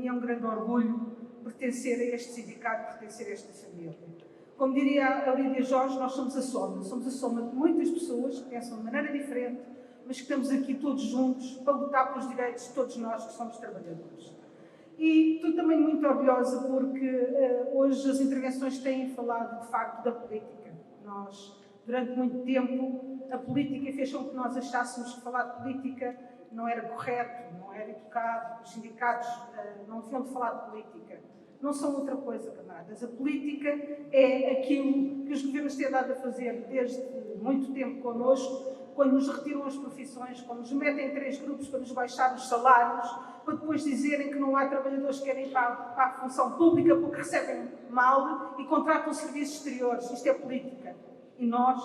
é um grande orgulho pertencer a este sindicato, pertencer a esta família. Como diria a Lídia Jorge, nós somos a soma de muitas pessoas que pensam de maneira diferente, mas que estamos aqui todos juntos para lutar pelos direitos de todos nós que somos trabalhadores. E estou também muito orgulhosa porque hoje as intervenções têm falado, de facto, da política. Nós, durante muito tempo, a política fez com que nós achássemos que falar de política não era correto, não era educado, os sindicatos não deviam de falar de política. Não são outra coisa, camaradas. A política é aquilo que os governos têm dado a fazer desde muito tempo connosco, quando nos retiram as profissões, quando nos metem em 3 grupos para nos baixar os salários, para depois dizerem que não há trabalhadores que querem ir para a função pública porque recebem mal e contratam serviços exteriores. Isto é política. E nós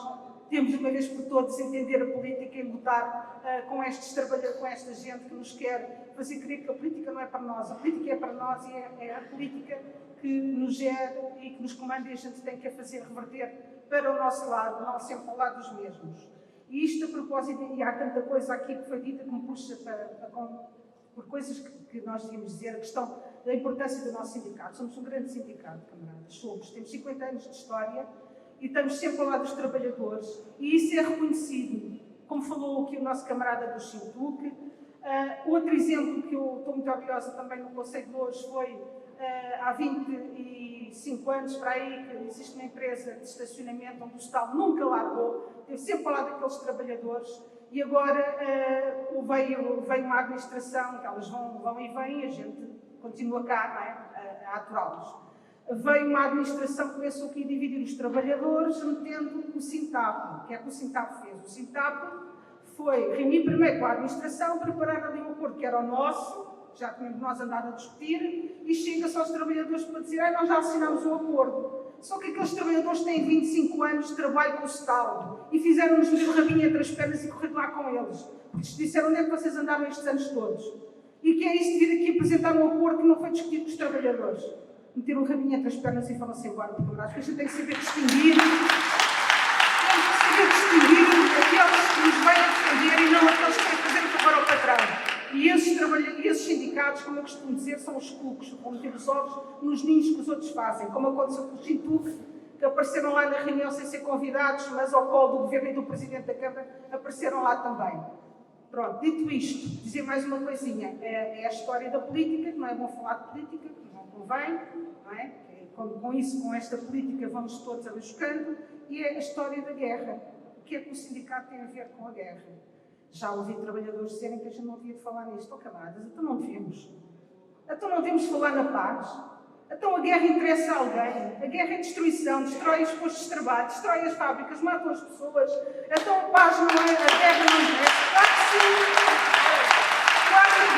temos, uma vez por todas, entender a política e lutar com estes trabalhadores, com esta gente que nos quer fazer crer que a política não é para nós. A política é para nós e é a política que nos gera e que nos comanda e a gente tem que a fazer reverter para o nosso lado, não sempre ao lado dos mesmos. E isto a propósito, e há tanta coisa aqui que foi dita que me puxa por coisas que nós devíamos dizer, a questão da importância do nosso sindicato. Somos um grande sindicato, camaradas. Temos 50 anos de história e estamos sempre ao lado dos trabalhadores. E isso é reconhecido, como falou aqui o nosso camarada do Xintuque. Outro exemplo que eu estou muito orgulhosa também no Conselho de hoje foi há 25 anos para aí que existe uma empresa de estacionamento onde o Estado nunca largou, teve sempre ao lado daqueles trabalhadores e agora veio uma administração, que elas vão e vêm, a gente continua cá, não é? A aturá-los. Veio uma administração que começou aqui a dividir os trabalhadores, metendo o Sintap. O que é que o Sintap fez? O Sintap foi reunir primeiro com a administração, preparar ali um acordo que era o nosso, já tínhamos nós andado a discutir, e chega-se aos trabalhadores para dizer nós já assinámos um acordo. Só que aqueles trabalhadores têm 25 anos de trabalho com o Estado e fizeram-nos meter o rabinho entre as pernas e correr lá com eles. Porque disseram onde é que vocês andaram estes anos todos. E que é isso de vir aqui apresentar um acordo que não foi discutido com os trabalhadores. Meter o rabinho entre as pernas e foram-se embora. Porque a gente tem que saber distinguir. Temos que saber distinguir aqueles que nos vêm a defender e não aqueles que vêm fazer o favor ao patrão. E esses sindicatos, como eu costumo dizer, são os cucos, vão meter os ovos nos ninhos que os outros fazem, como aconteceu com o Xintuque, que apareceram lá na reunião sem ser convidados, mas ao colo do Governo e do Presidente da Câmara apareceram lá também. Pronto, dito isto, dizer mais uma coisinha, é a história da política, que não é bom falar de política, que não convém, não é? Com isso, com esta política, vamos todos abuscando, e é a história da guerra. O que é que o sindicato tem a ver com a guerra? Já ouvi trabalhadores dizerem que a gente não devia falar nisto. Oh, camaradas, então não devemos. Então não devemos falar na paz. Então a guerra interessa a alguém. A guerra é destruição, destrói os postos de trabalho, destrói as fábricas, mata as pessoas. Então a paz não é, a guerra não interessa. Claro que sim. Claro que a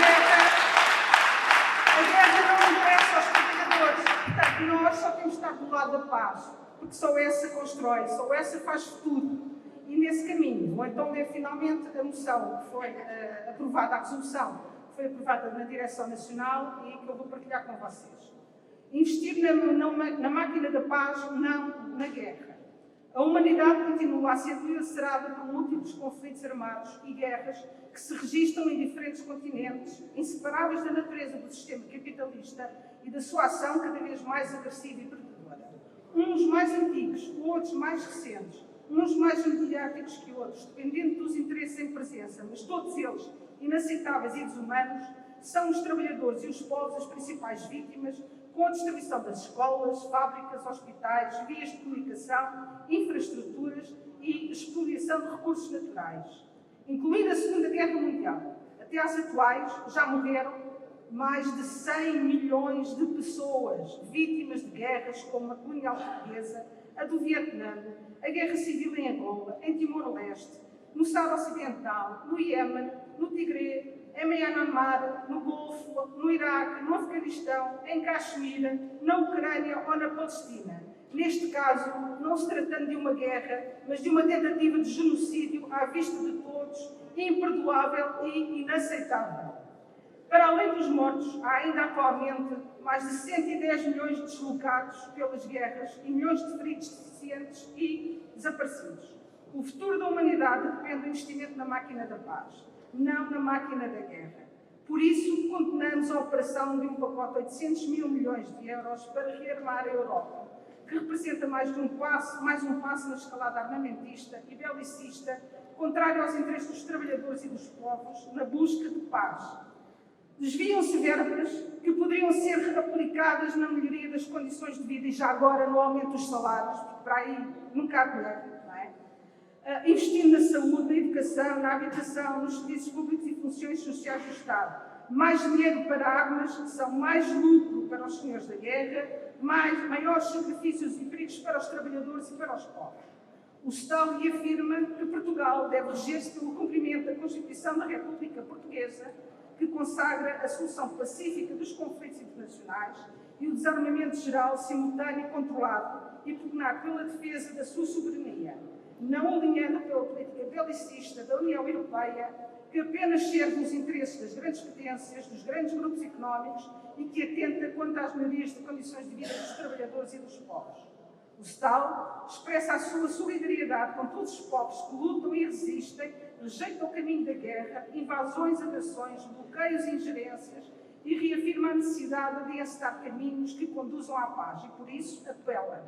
guerra não interessa aos trabalhadores. Portanto, nós só temos de estar do lado da paz. Porque só essa constrói, só essa faz futuro. E nesse caminho, vou então ler finalmente a moção que foi aprovada, a resolução que foi aprovada na Direção Nacional e que eu vou partilhar com vocês. Investir na máquina da paz, não na guerra. A humanidade continua a ser dilacerada por múltiplos conflitos armados e guerras que se registram em diferentes continentes, inseparáveis da natureza do sistema capitalista e da sua ação cada vez mais agressiva e predadora. Uns mais antigos, outros mais recentes, uns mais mediáticos que outros, dependendo dos interesses em presença, mas todos eles, inaceitáveis e desumanos, são os trabalhadores e os povos as principais vítimas, com a destruição das escolas, fábricas, hospitais, vias de comunicação, infraestruturas e expoliação de recursos naturais. Incluindo a Segunda Guerra Mundial, até às atuais, já morreram mais de 100 milhões de pessoas vítimas de guerras como a colonial portuguesa, a do Vietnã, a Guerra Civil em Angola, em Timor-Leste, no Sáhara Ocidental, no Iêmen, no Tigré, em Myanmar, no Golfo, no Iraque, no Afeganistão, em Caxemira, na Ucrânia ou na Palestina. Neste caso, não se tratando de uma guerra, mas de uma tentativa de genocídio à vista de todos, imperdoável e inaceitável. Para além dos mortos, há ainda atualmente mais de 110 milhões de deslocados pelas guerras e milhões de feridos deficientes e desaparecidos. O futuro da humanidade depende do investimento na máquina da paz, não na máquina da guerra. Por isso, condenamos a operação de um pacote de 800 mil milhões de euros para rearmar a Europa, que representa mais um passo na escalada armamentista e belicista, contrário aos interesses dos trabalhadores e dos povos, na busca de paz. Desviam-se verbas que poderiam ser aplicadas na melhoria das condições de vida e já agora no aumento dos salários, porque para aí nunca há dinheiro, não é? Investindo na saúde, na educação, na habitação, nos serviços públicos e funções sociais do Estado. Mais dinheiro para armas são mais lucro para os senhores da guerra, maiores sacrifícios e perigos para os trabalhadores e para os povos. O Estado reafirma que Portugal deve reger-se pelo cumprimento da Constituição da República Portuguesa, que consagra a solução pacífica dos conflitos internacionais e o desarmamento geral, simultâneo e controlado, e pugnar pela defesa da sua soberania, não alinhando pela política belicista da União Europeia, que apenas serve os interesses das grandes potências, dos grandes grupos económicos e que atenta quanto às melhorias de condições de vida dos trabalhadores e dos povos. O Estado expressa a sua solidariedade com todos os povos que lutam e resistem, rejeitam o caminho da guerra, invasões, agressões, bloqueios e ingerências e reafirma a necessidade de encetar caminhos que conduzam à paz e, por isso, apela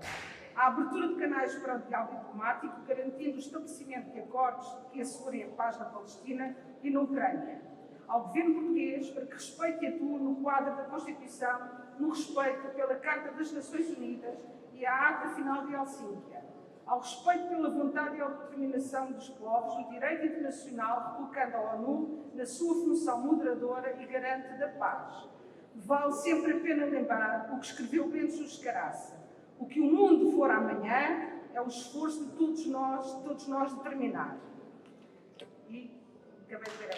à abertura de canais para o diálogo diplomático, garantindo o estabelecimento de acordos que assegurem a paz na Palestina e na Ucrânia. Ao governo português para que respeite e atue no quadro da Constituição, no respeito pela Carta das Nações Unidas e a Ata Final de Helsínquia, ao respeito pela vontade e autodeterminação dos povos, o direito internacional, colocando a ONU na sua função moderadora e garante da paz. Vale sempre a pena lembrar o que escreveu Bento Jesus Caraça: o que o mundo for amanhã é o esforço de todos nós determinar. E acabei de ver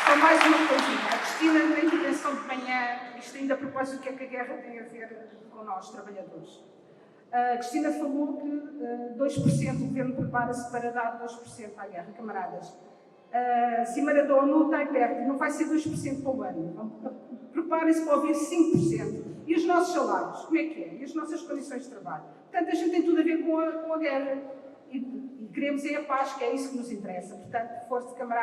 Só mais uma coisinha. A Cristina, na intervenção de manhã, isto ainda a propósito do que é que a guerra tem a ver com nós, trabalhadores. A Cristina falou que 2% o governo prepara-se para dar 2% à guerra, camaradas. A Cimeira da ONU está aí perto e não vai ser 2% para o ano. Preparem-se para ouvir 5%. E os nossos salários, como é que é? E as nossas condições de trabalho? Portanto, a gente tem tudo a ver com a guerra. E queremos é a paz, que é isso que nos interessa. Portanto, força, camaradas.